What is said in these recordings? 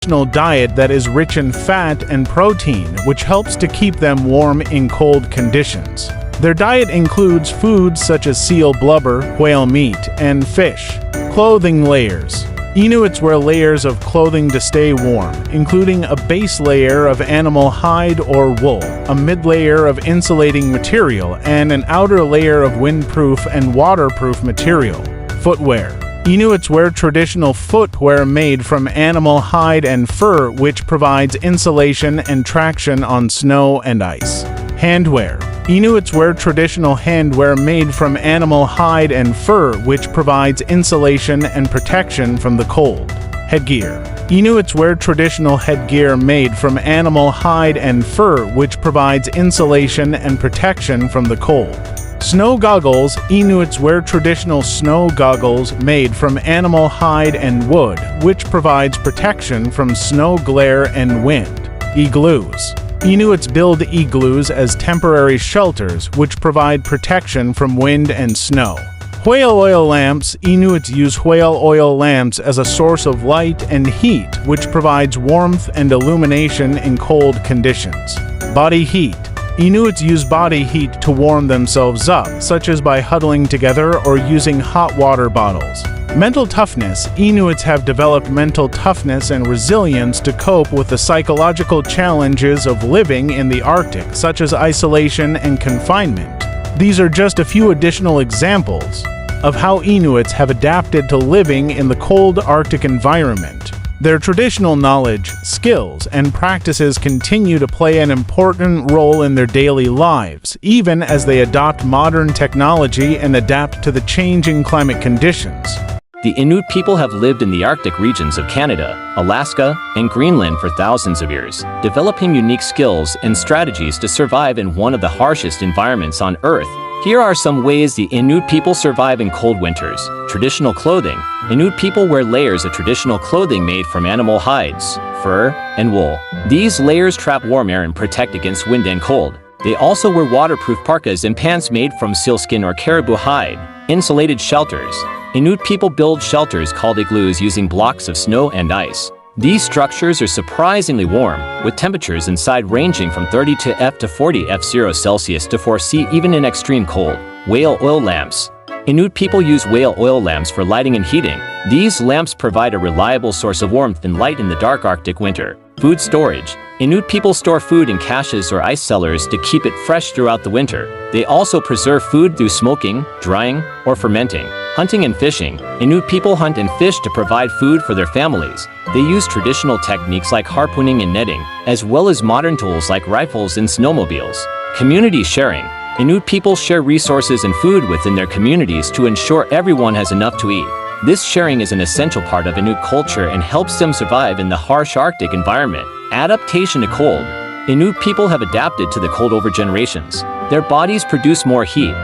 diet that is rich in fat and protein, which helps to keep them warm in cold conditions. Their diet includes foods such as seal blubber, whale meat, and fish. Clothing layers. Inuits wear layers of clothing to stay warm, including a base layer of animal hide or wool, a mid-layer of insulating material, and an outer layer of windproof and waterproof material. Footwear. Inuits wear traditional footwear made from animal hide and fur, which provides insulation and traction on snow and ice. Handwear. Inuits wear traditional handwear made from animal hide and fur, which provides insulation and protection from the cold. Headgear. Inuits wear traditional headgear made from animal hide and fur, which provides insulation and protection from the cold. Snow goggles. Inuits wear traditional snow goggles made from animal hide and wood, which provides protection from snow glare and wind. Igloos. Inuits build igloos as temporary shelters, which provide protection from wind and snow. Whale oil lamps. Inuits use whale oil lamps as a source of light and heat, which provides warmth and illumination in cold conditions. Body heat. Inuits use body heat to warm themselves up, such as by huddling together or using hot water bottles. Mental toughness. Inuits have developed mental toughness and resilience to cope with the psychological challenges of living in the Arctic, such as isolation and confinement. These are just a few additional examples of how Inuits have adapted to living in the cold Arctic environment. Their traditional knowledge, skills, and practices continue to play an important role in their daily lives, even as they adopt modern technology and adapt to the changing climate conditions. The Inuit people have lived in the Arctic regions of Canada, Alaska, and Greenland for thousands of years, developing unique skills and strategies to survive in one of the harshest environments on Earth. Here are some ways the Inuit people survive in cold winters. Traditional clothing. Inuit people wear layers of traditional clothing made from animal hides, fur, and wool. These layers trap warm air and protect against wind and cold. They also wear waterproof parkas and pants made from sealskin or caribou hide. Insulated shelters. Inuit people build shelters called igloos using blocks of snow and ice. These structures are surprisingly warm, with temperatures inside ranging from 30 to 40 Celsius to 4°C even in extreme cold. Whale oil lamps. Inuit people use whale oil lamps for lighting and heating. These lamps provide a reliable source of warmth and light in the dark Arctic winter. Food storage. Inuit people store food in caches or ice cellars to keep it fresh throughout the winter. They also preserve food through smoking, drying, or fermenting. Hunting and fishing. Inuit people hunt and fish to provide food for their families. They use traditional techniques like harpooning and netting, as well as modern tools like rifles and snowmobiles. Community sharing. Inuit people share resources and food within their communities to ensure everyone has enough to eat. This sharing is an essential part of Inuit culture and helps them survive in the harsh Arctic environment. Adaptation to cold. Inuit people have adapted to the cold over generations. Their bodies produce more heat,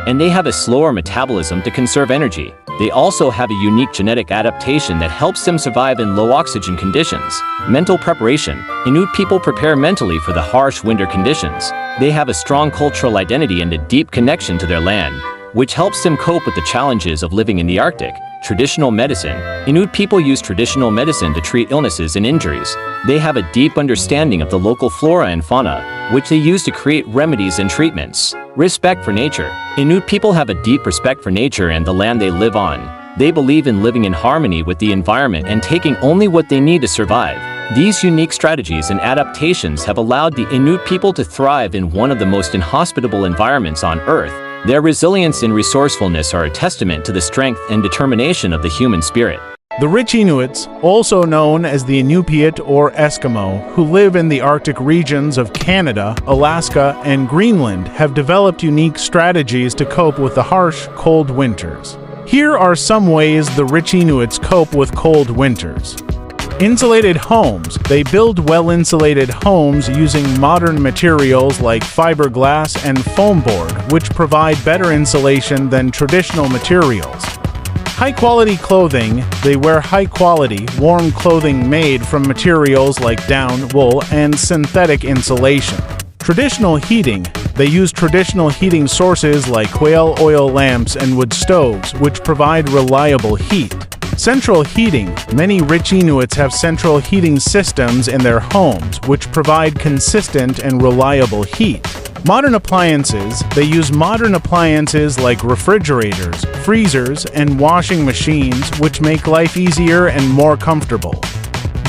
and they have a slower metabolism to conserve energy. They also have a unique genetic adaptation that helps them survive in low oxygen conditions. Mental preparation. Inuit people prepare mentally for the harsh winter conditions. They have a strong cultural identity and a deep connection to their land, which helps them cope with the challenges of living in the Arctic. Traditional medicine. Inuit people use traditional medicine to treat illnesses and injuries. They have a deep understanding of the local flora and fauna, which they use to create remedies and treatments. Respect for nature. Inuit people have a deep respect for nature and the land they live on. They believe in living in harmony with the environment and taking only what they need to survive. These unique strategies and adaptations have allowed the Inuit people to thrive in one of the most inhospitable environments on Earth. Their resilience and resourcefulness are a testament to the strength and determination of the human spirit. The rich Inuits, also known as the Inupiat or Eskimo, who live in the Arctic regions of Canada, Alaska, and Greenland, have developed unique strategies to cope with the harsh, cold winters. Here are some ways the rich Inuits cope with cold winters. Insulated homes. They build well-insulated homes using modern materials like fiberglass and foam board, which provide better insulation than traditional materials. High-quality clothing. They wear high-quality, warm clothing made from materials like down, wool, and synthetic insulation. Traditional heating. They use traditional heating sources like whale oil lamps and wood stoves, which provide reliable heat. Central heating. Many rich Inuits have central heating systems in their homes, which provide consistent and reliable heat. Modern appliances. They use modern appliances like refrigerators, freezers, and washing machines, which make life easier and more comfortable.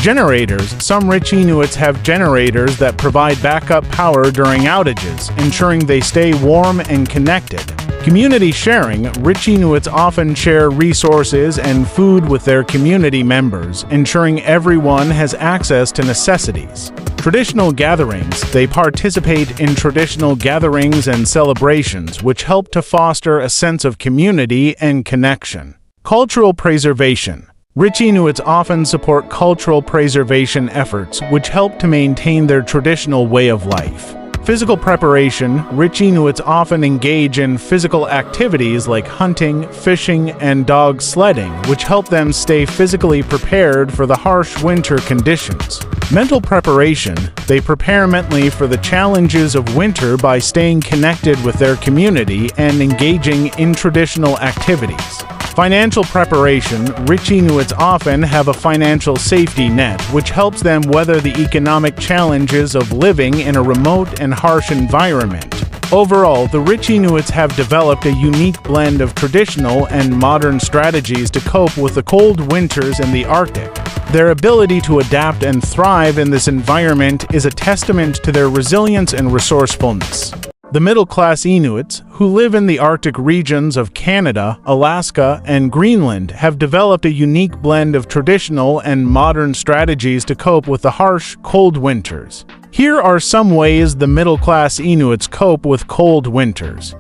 Generators. Some rich Inuits have generators that provide backup power during outages, ensuring they stay warm and connected. Community sharing. Rich Inuits often share resources and food with their community members, ensuring everyone has access to necessities. Traditional gatherings. They participate in traditional gatherings and celebrations, which help to foster a sense of community and connection. Cultural preservation. Rich Inuits often support cultural preservation efforts, which help to maintain their traditional way of life. Physical preparation. Rich Inuits often engage in physical activities like hunting, fishing, and dog sledding, which help them stay physically prepared for the harsh winter conditions. Mental preparation. They prepare mentally for the challenges of winter by staying connected with their community and engaging in traditional activities. Financial preparation. Rich Inuits often have a financial safety net, which helps them weather the economic challenges of living in a remote and harsh environment. Overall, the rich Inuits have developed a unique blend of traditional and modern strategies to cope with the cold winters in the Arctic. Their ability to adapt and thrive in this environment is a testament to their resilience and resourcefulness. The middle-class Inuits, who live in the Arctic regions of Canada, Alaska, and Greenland, have developed a unique blend of traditional and modern strategies to cope with the harsh, cold winters. Here are some ways the middle-class Inuits cope with cold winters.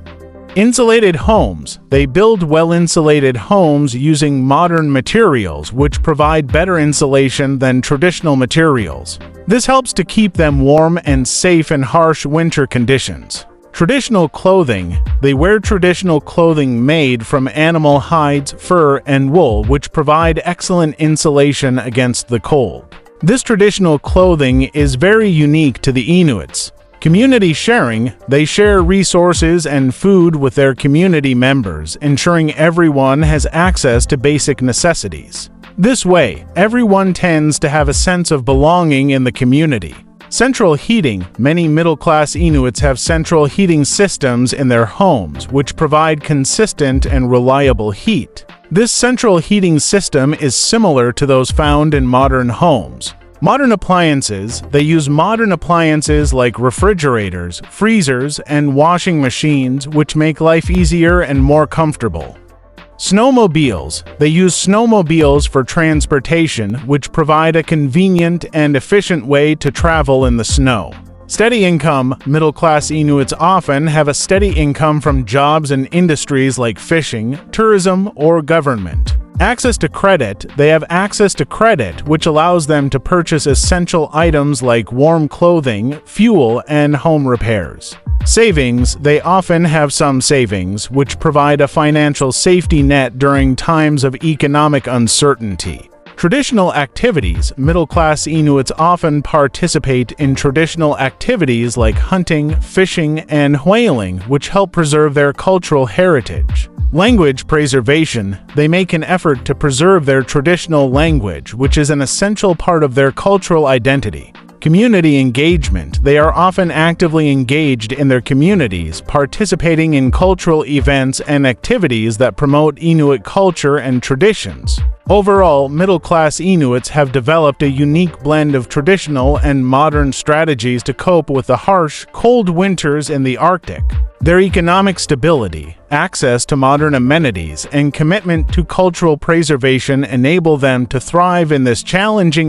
Insulated homes. They build well-insulated homes using modern materials, which provide better insulation than traditional materials. This helps to keep them warm and safe in harsh winter conditions. Traditional clothing. They wear traditional clothing made from animal hides, fur, and wool, which provide excellent insulation against the cold. This traditional clothing is very unique to the Inuits. Community sharing. They share resources and food with their community members, ensuring everyone has access to basic necessities. This way, everyone tends to have a sense of belonging in the community. Central heating. Many middle-class Inuits have central heating systems in their homes, which provide consistent and reliable heat. This central heating system is similar to those found in modern homes. Modern appliances. They use modern appliances like refrigerators, freezers, and washing machines, which make life easier and more comfortable. Snowmobiles. They use snowmobiles for transportation, which provide a convenient and efficient way to travel in the snow. Steady income. Middle-class Inuits often have a steady income from jobs in industries like fishing, tourism, or government. Access to credit. They have access to credit, which allows them to purchase essential items like warm clothing, fuel, and home repairs. Savings. They often have some savings, which provide a financial safety net during times of economic uncertainty. Traditional activities. Middle-class Inuits often participate in traditional activities like hunting, fishing, and whaling, which help preserve their cultural heritage. Language preservation. They make an effort to preserve their traditional language, which is an essential part of their cultural identity. Community engagement. They are often actively engaged in their communities, participating in cultural events and activities that promote Inuit culture and traditions. Overall, middle-class Inuits have developed a unique blend of traditional and modern strategies to cope with the harsh, cold winters in the Arctic. Their economic stability, access to modern amenities, and commitment to cultural preservation enable them to thrive in this challenging